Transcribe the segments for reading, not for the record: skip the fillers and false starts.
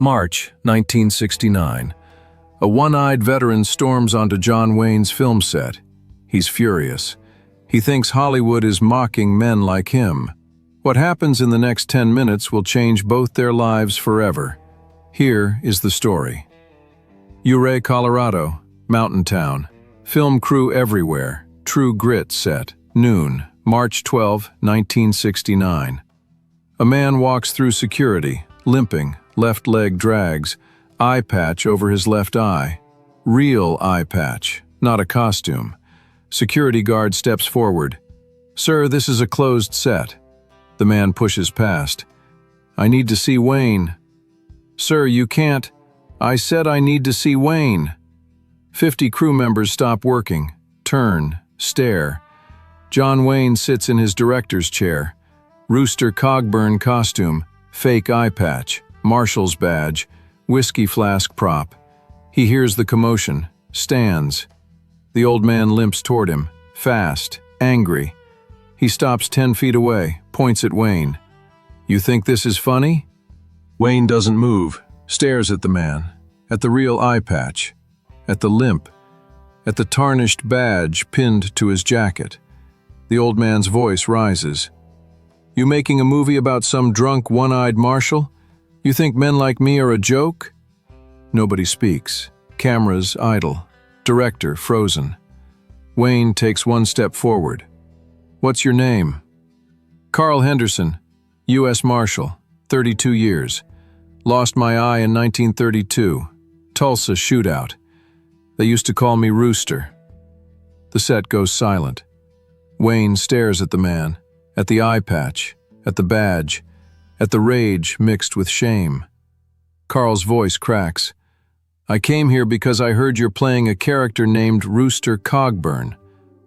March 1969. A one-eyed veteran storms onto John Wayne's film set. He's furious. He thinks Hollywood is mocking men like him. What happens in the next 10 minutes will change both their lives forever. Here is the story. Ouray, Colorado, mountain town. Film crew everywhere. True Grit set. Noon, March 12, 1969. A man walks through security, limping, left leg drags, eye patch over his left eye. Real eye patch, not a costume. Security guard steps forward. "Sir, this is a closed set." The man pushes past. "I need to see Wayne." "Sir, you can't." "I said I need to see Wayne." 50 crew members stop working, turn, stare. John Wayne sits in his director's chair. Rooster Cogburn costume, fake eye patch, Marshal's badge, whiskey flask prop. He hears the commotion, stands. The old man limps toward him, fast, angry. He stops 10 feet away, points at Wayne. "You think this is funny?" Wayne doesn't move, stares at the man, at the real eye patch, at the limp, at the tarnished badge pinned to his jacket. The old man's voice rises. "You making a movie about some drunk, one-eyed Marshal? You think men like me are a joke?" Nobody speaks. Cameras idle. Director frozen. Wayne takes one step forward. "What's your name?" "Carl Henderson, U.S. Marshal, 32 years. Lost my eye in 1932. Tulsa shootout. They used to call me Rooster." The set goes silent. Wayne stares at the man, at the eye patch, at the badge, at the rage mixed with shame. Carl's voice cracks. "I came here because I heard you're playing a character named Rooster Cogburn.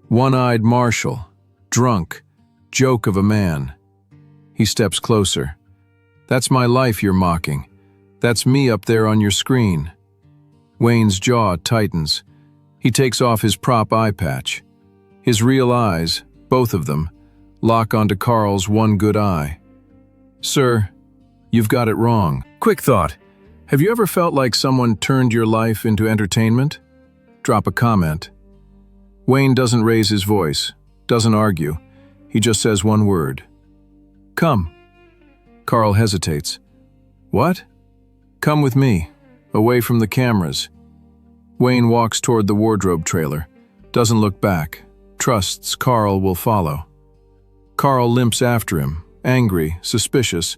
One-eyed Marshal, drunk, joke of a man." He steps closer. "That's my life you're mocking. That's me up there on your screen." Wayne's jaw tightens. He takes off his prop eye patch. His real eyes, both of them, lock onto Carl's one good eye. "Sir, you've got it wrong." Quick thought. Have you ever felt like someone turned your life into entertainment? Drop a comment. Wayne doesn't raise his voice, doesn't argue. He just says one word. "Come." Carl hesitates. "What?" "Come with me, away from the cameras." Wayne walks toward the wardrobe trailer, doesn't look back, trusts Carl will follow. Carl limps after him, angry, suspicious,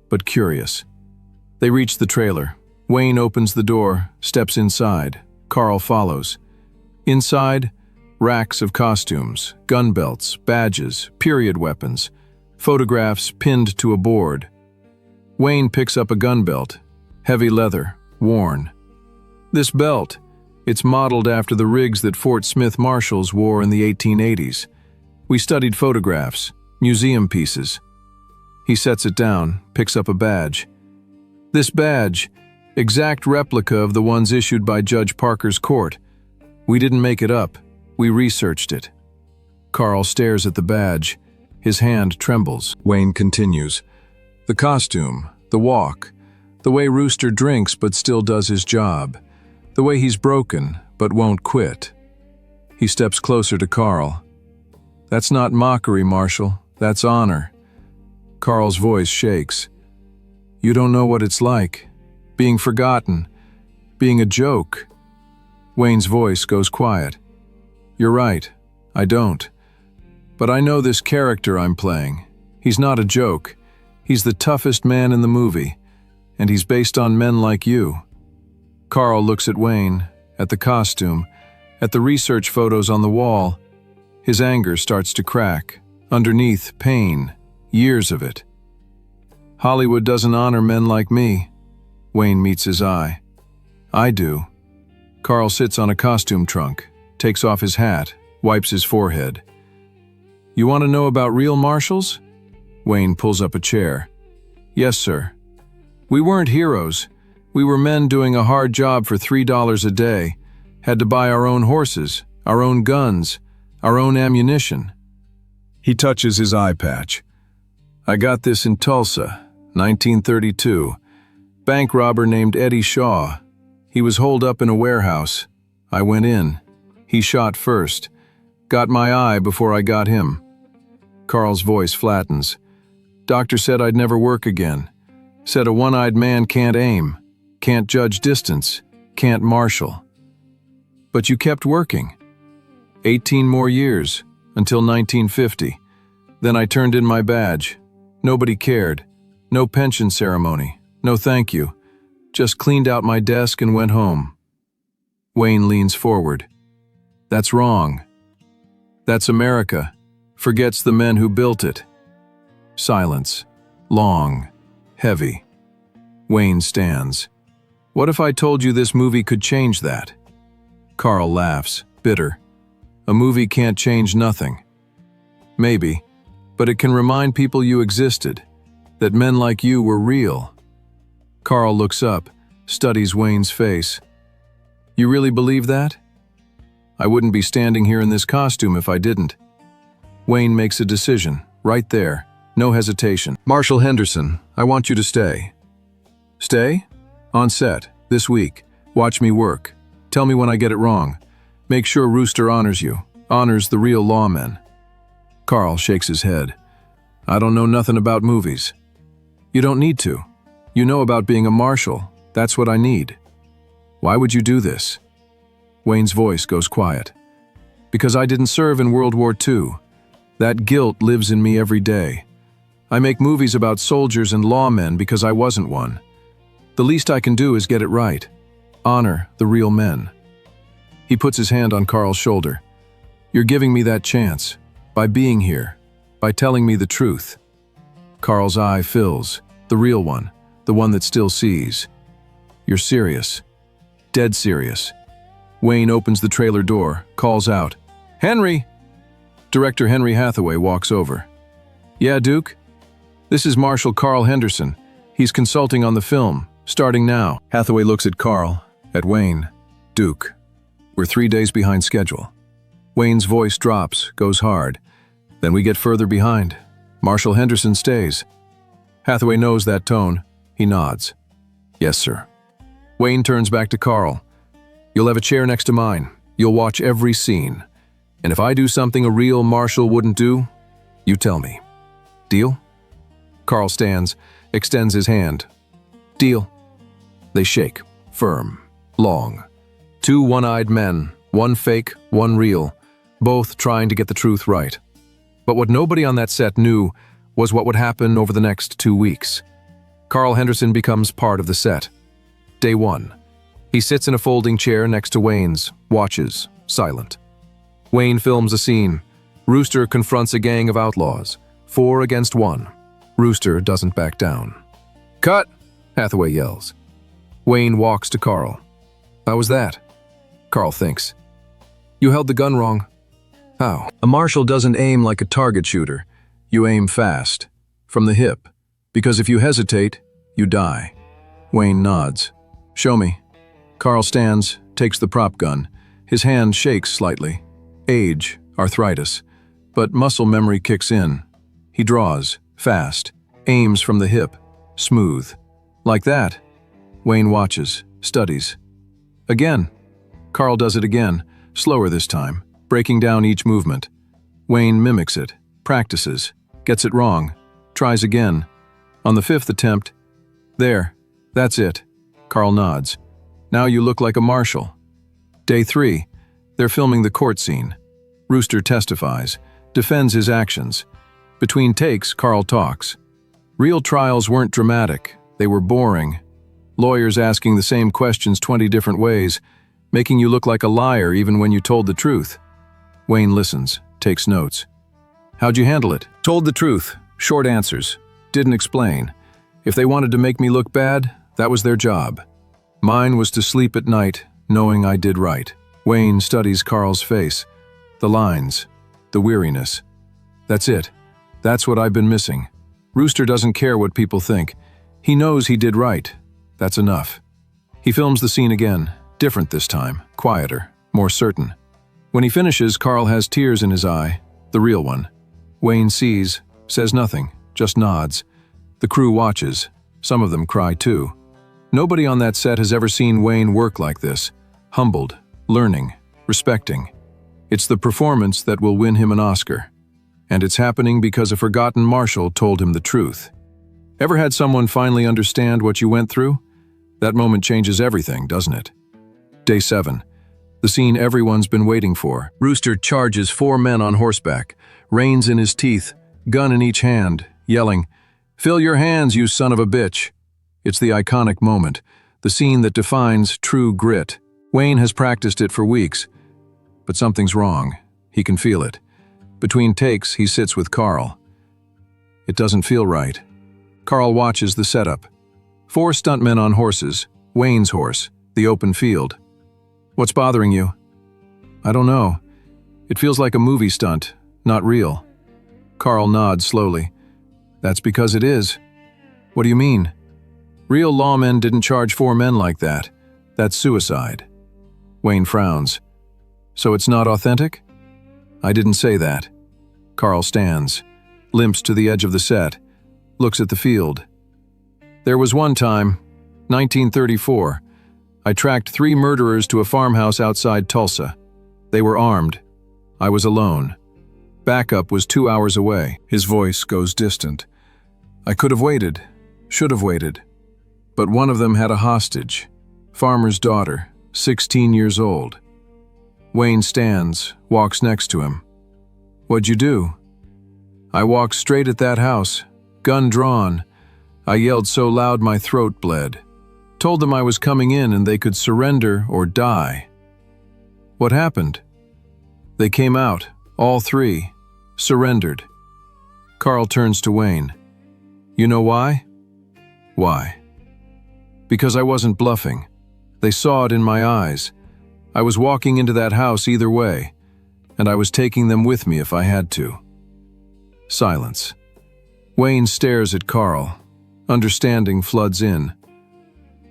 but curious. They reach the trailer. Wayne opens the door, steps inside. Carl follows. Inside, racks of costumes, gun belts, badges, period weapons, photographs pinned to a board. Wayne picks up a gun belt, heavy leather, worn. "This belt, it's modeled after the rigs that Fort Smith Marshals wore in the 1880s. We studied photographs, museum pieces." He sets it down, picks up a badge. "This badge, exact replica of the ones issued by Judge Parker's court. We didn't make it up, we researched it." Carl stares at the badge. His hand trembles. Wayne continues. "The costume, the walk, the way Rooster drinks but still does his job, the way he's broken but won't quit." He steps closer to Carl. "That's not mockery, Marshal, that's honor." Carl's voice shakes. "You don't know what it's like, being forgotten, being a joke." Wayne's voice goes quiet. "You're right, I don't. But I know this character I'm playing. He's not a joke. He's the toughest man in the movie, and he's based on men like you." Carl looks at Wayne, at the costume, at the research photos on the wall. His anger starts to crack. Underneath, pain, years of it. "Hollywood doesn't honor men like me." Wayne meets his eye. "I do." Carl sits on a costume trunk, takes off his hat, wipes his forehead. "You want to know about real Marshals?" Wayne pulls up a chair. "Yes, sir. We weren't heroes. We were men doing a hard job for $3 a day, had to buy our own horses, our own guns, our own ammunition." He touches his eye patch. "I got this in Tulsa, 1932. Bank robber named Eddie Shaw. He was holed up in a warehouse. I went in. He shot first. Got my eye before I got him. Carl's voice flattens. Doctor said I'd never work again. Said a one-eyed man can't aim, can't judge distance, can't marshal. But you kept working. 18 more years, until 1950. Then I turned in my badge. Nobody cared. No pension ceremony. No thank you. Just cleaned out my desk and went home. Wayne leans forward. That's wrong. That's America. Forgets the men who built it. Silence. Long. Heavy. Wayne stands. What if I told you this movie could change that? Carl laughs, bitter. A movie can't change nothing. Maybe, but it can remind people you existed, that men like you were real. Carl looks up, studies Wayne's face. You really believe that? I wouldn't be standing here in this costume if I didn't. Wayne makes a decision, right there, no hesitation. Marshal Henderson, I want you to stay. Stay? On set, this week. Watch me work. Tell me when I get it wrong. Make sure Rooster honors you, honors the real lawmen. Carl shakes his head. I don't know nothing about movies. You don't need to. You know about being a marshal. That's what I need. Why would you do this? Wayne's voice goes quiet. Because I didn't serve in World War II. That guilt lives in me every day. I make movies about soldiers and lawmen because I wasn't one. The least I can do is get it right. Honor the real men. He puts his hand on Carl's shoulder. You're giving me that chance. By being here. By telling me the truth. Carl's eye fills. The real one. The one that still sees. You're serious. Dead serious. Wayne opens the trailer door, calls out, Henry! Director Henry Hathaway walks over. Yeah, Duke? This is Marshal Carl Henderson. He's consulting on the film, starting now. Hathaway looks at Carl, at Wayne. Duke. We're 3 days behind schedule. Wayne's voice drops, goes hard. Then we get further behind. Marshal Henderson stays. Hathaway knows that tone. He nods. Yes, sir. Wayne turns back to Carl. You'll have a chair next to mine. You'll watch every scene. And if I do something a real marshal wouldn't do, you tell me. Deal? Carl stands, extends his hand. Deal. They shake, firm, long. Two one-eyed men, one fake, one real, both trying to get the truth right. But what nobody on that set knew was what would happen over the next 2 weeks. Carl Henderson becomes part of the set. Day 1. He sits in a folding chair next to Wayne's, watches, silent. Wayne films a scene. Rooster confronts a gang of outlaws, 4 against 1. Rooster doesn't back down. Cut! Hathaway yells. Wayne walks to Carl. How was that? Carl thinks. You held the gun wrong. How? A marshal doesn't aim like a target shooter. You aim fast, from the hip, because if you hesitate, you die. Wayne nods. Show me. Carl stands, takes the prop gun. His hand shakes slightly. Age, arthritis, but muscle memory kicks in. He draws, fast, aims from the hip, smooth. Like that. Wayne watches, studies. Again. Carl does it again, slower this time, breaking down each movement. Wayne mimics it, practices, gets it wrong, tries again. On the 5th attempt, there, that's it. Carl nods. Now you look like a marshal. Day 3, they're filming the court scene. Rooster testifies, defends his actions. Between takes, Carl talks. Real trials weren't dramatic, they were boring. Lawyers asking the same questions 20 different ways, making you look like a liar even when you told the truth. Wayne listens, takes notes. How'd you handle it? Told the truth, short answers, didn't explain. If they wanted to make me look bad, that was their job. Mine was to sleep at night, knowing I did right. Wayne studies Carl's face, the lines, the weariness. That's it. That's what I've been missing. Rooster doesn't care what people think. He knows he did right. That's enough. He films the scene again, different this time, quieter, more certain. When he finishes, Carl has tears in his eye, the real one. Wayne sees, says nothing, just nods. The crew watches. Some of them cry too. Nobody on that set has ever seen Wayne work like this. Humbled, learning, respecting. It's the performance that will win him an Oscar. And it's happening because a forgotten Marshal told him the truth. Ever had someone finally understand what you went through? That moment changes everything, doesn't it? Day 7. The scene everyone's been waiting for. Rooster charges 4 men on horseback, reins in his teeth, gun in each hand, yelling, "Fill your hands, you son of a bitch." It's the iconic moment, the scene that defines true grit. Wayne has practiced it for weeks, but something's wrong. He can feel it. Between takes, he sits with Carl. It doesn't feel right. Carl watches the setup. 4 stuntmen on horses, Wayne's horse, the open field. "What's bothering you?" "I don't know. It feels like a movie stunt, not real." Carl nods slowly. "That's because it is." "What do you mean?" "Real lawmen didn't charge 4 men like that. That's suicide." Wayne frowns. "So it's not authentic?" "I didn't say that." Carl stands, limps to the edge of the set, looks at the field. "There was one time, 1934, I tracked 3 murderers to a farmhouse outside Tulsa. They were armed. I was alone. Backup was 2 hours away." His voice goes distant. "I could have waited, should have waited. But one of them had a hostage, farmer's daughter, 16 years old." Wayne stands, walks next to him. "What'd you do?" "I walked straight at that house, gun drawn. I yelled so loud my throat bled. Told them I was coming in and they could surrender or die." "What happened?" "They came out, all 3, surrendered." Carl turns to Wayne. "You know why?" "Why?" "Because I wasn't bluffing. They saw it in my eyes. I was walking into that house either way, and I was taking them with me if I had to." Silence. Wayne stares at Carl. Understanding floods in.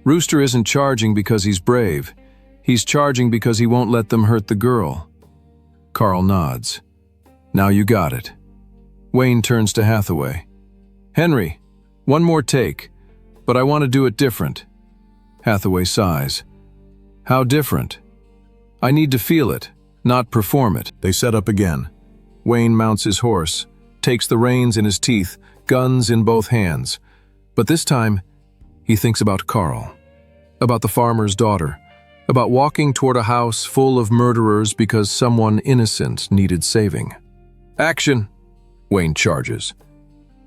Rooster isn't charging because he's brave. He's charging because he won't let them hurt the girl. Carl nods. "Now you got it." Wayne turns to Hathaway. "Henry, one more take, but I want to do it different." Hathaway sighs. "How different?" "I need to feel it, not perform it." They set up again. Wayne mounts his horse, takes the reins in his teeth, guns in both hands. But this time, he thinks about Carl, about the farmer's daughter, about walking toward a house full of murderers because someone innocent needed saving. "Action!" Wayne charges.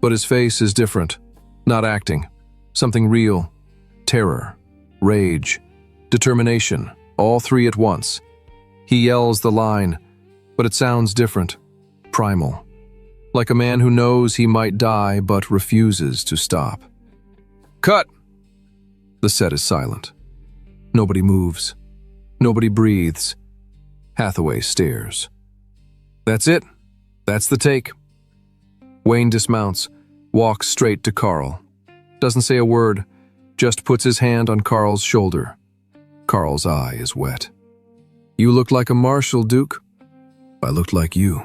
But his face is different, not acting. Something real. Terror, rage, determination, all 3 at once. He yells the line, but it sounds different, primal. Like a man who knows he might die but refuses to stop. "Cut!" The set is silent. Nobody moves. Nobody breathes. Hathaway stares. "That's it. That's the take." Wayne dismounts, walks straight to Carl. Doesn't say a word, just puts his hand on Carl's shoulder. Carl's eye is wet. "You look like a Marshal, Duke." "I looked like you."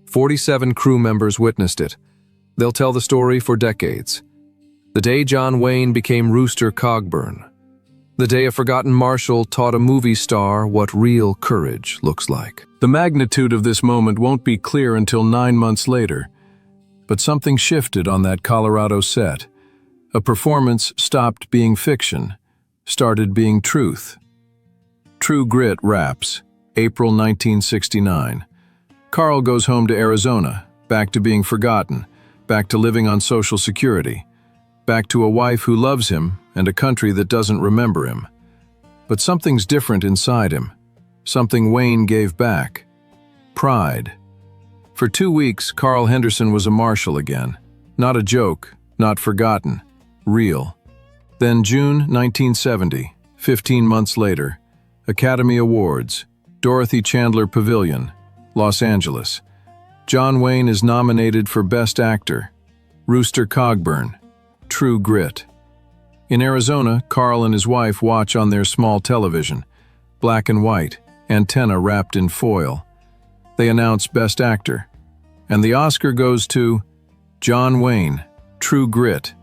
47 crew members witnessed it. They'll tell the story for decades. The day John Wayne became Rooster Cogburn. The day a forgotten Marshal taught a movie star what real courage looks like. The magnitude of this moment won't be clear until 9 months later. But something shifted on that Colorado set. A performance stopped being fiction, started being truth. True Grit wraps, April 1969. Carl goes home to Arizona, back to being forgotten, back to living on Social Security, back to a wife who loves him and a country that doesn't remember him. But something's different inside him, something Wayne gave back. Pride. For 2 weeks, Carl Henderson was a Marshal again. Not a joke, not forgotten, real. Then June 1970, 15 months later, Academy Awards, Dorothy Chandler Pavilion, Los Angeles. John Wayne is nominated for Best Actor. Rooster Cogburn, True Grit. In Arizona, Carl and his wife watch on their small television, black and white, antenna wrapped in foil. They announce Best Actor, and the Oscar goes to John Wayne, True Grit.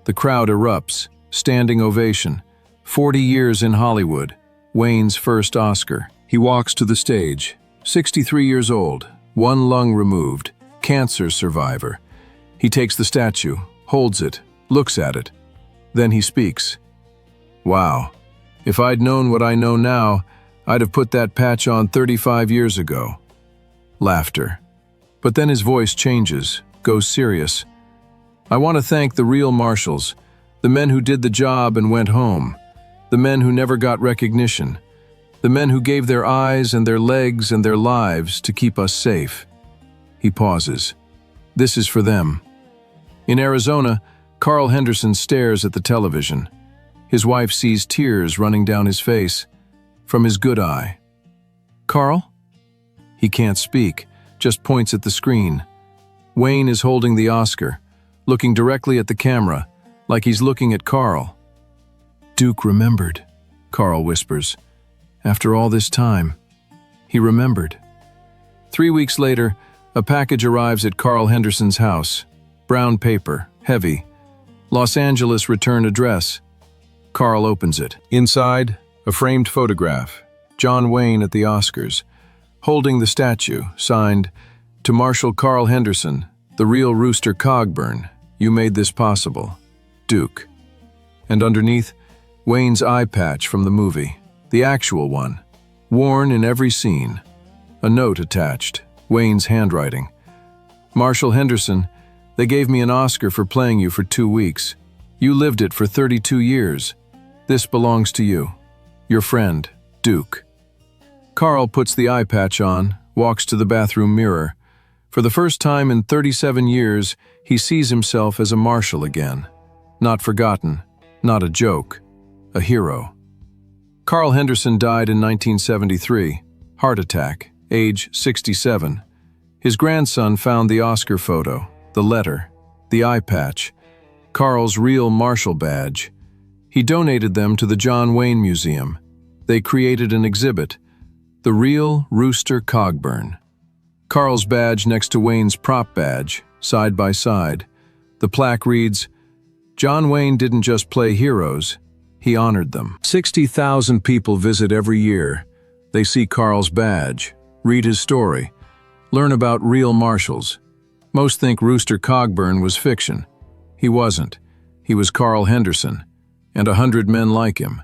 The crowd erupts, standing ovation. 40 years in Hollywood, Wayne's first Oscar. He walks to the stage, 63 years old, one lung removed, cancer survivor. He takes the statue, holds it, looks at it. Then he speaks. Wow, if I'd known what I know now, I'd have put that patch on 35 years ago. Laughter. But then his voice changes, goes serious. I want to thank the real Marshals, the men who did the job and went home, the men who never got recognition, the men who gave their eyes and their legs and their lives to keep us safe. He pauses. This is for them. In Arizona, Carl Henderson stares at the television. His wife sees tears running down his face, from his good eye. Carl? He can't speak, just points at the screen. Wayne is holding the Oscar, looking directly at the camera, like he's looking at Carl. Duke remembered, Carl whispers. After all this time, he remembered. 3 weeks later, a package arrives at Carl Henderson's house. Brown paper, heavy. Los Angeles return address. Carl opens it. Inside, a framed photograph. John Wayne at the Oscars, holding the statue, signed, "To Marshal Carl Henderson, the real Rooster Cogburn, you made this possible. Duke." And underneath, Wayne's eye patch from the movie, the actual one, worn in every scene. A note attached, Wayne's handwriting. "Marshal Henderson, they gave me an Oscar for playing you for 2 weeks. You lived it for 32 years. This belongs to you. Your friend, Duke." Carl puts the eye patch on, walks to the bathroom mirror. For the first time in 37 years, he sees himself as a Marshal again. Not forgotten, not a joke, a hero. Carl Henderson died in 1973, heart attack, age 67. His grandson found the Oscar photo, the letter, the eye patch, Carl's real Marshal badge. He donated them to the John Wayne Museum. They created an exhibit, the real Rooster Cogburn. Carl's badge next to Wayne's prop badge, side by side. The plaque reads, "John Wayne didn't just play heroes, he honored them." 60,000 people visit every year. They see Carl's badge, read his story, learn about real Marshals. Most think Rooster Cogburn was fiction. He wasn't. He was Carl Henderson, and 100 men like him.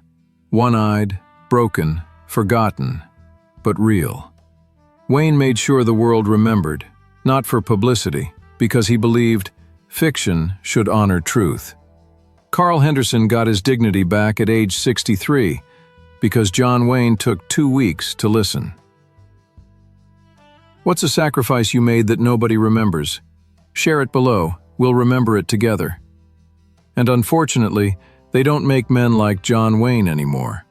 One-eyed, broken, forgotten, but real. Wayne made sure the world remembered, not for publicity, because he believed fiction should honor truth. Carl Henderson got his dignity back at age 63 because John Wayne took 2 weeks to listen. What's a sacrifice you made that nobody remembers? Share it below. We'll remember it together. And unfortunately, they don't make men like John Wayne anymore.